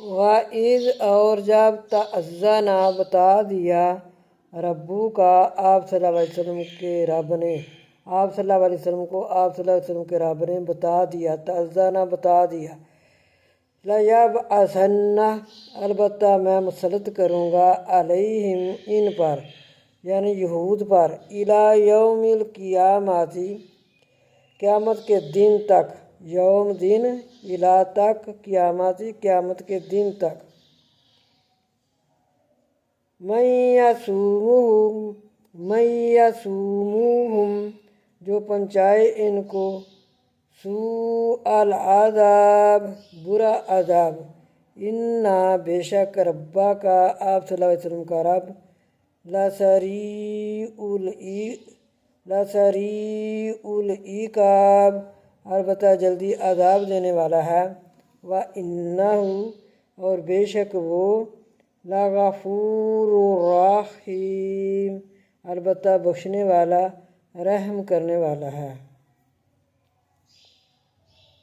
وَإِذْ اور جب تَأَذَّنَ بتا دیا ربو کا آپ صلی اللہ علیہ وسلم کے رب نے، آپ صلی اللہ علیہ وسلم کو آپ صلی اللہ علیہ وسلم کے رب نے بتا دیا، تأذن بتا دیا، لَيَبْعَثَنَّ البتہ میں مسلط کروں گا علیہم ان پر یعنی یہود پر، الی یوم القیامت قیامت کے دن تک، یوم دن، الی تک، قیامت قیامت کے دن تک، من یسوموہم جو پہنچائے ان کو، سوء العذاب برا عذاب، انا بے شک ربا کا آپ صلی اللہ علیہ وسلم کا رب، لسریع العقاب البتہ جلدی عذاب دینے والا ہے، وَإِنَّهُ اور بے شک وہ، لغفور رحیم البتہ بخشنے والا رحم کرنے والا ہے۔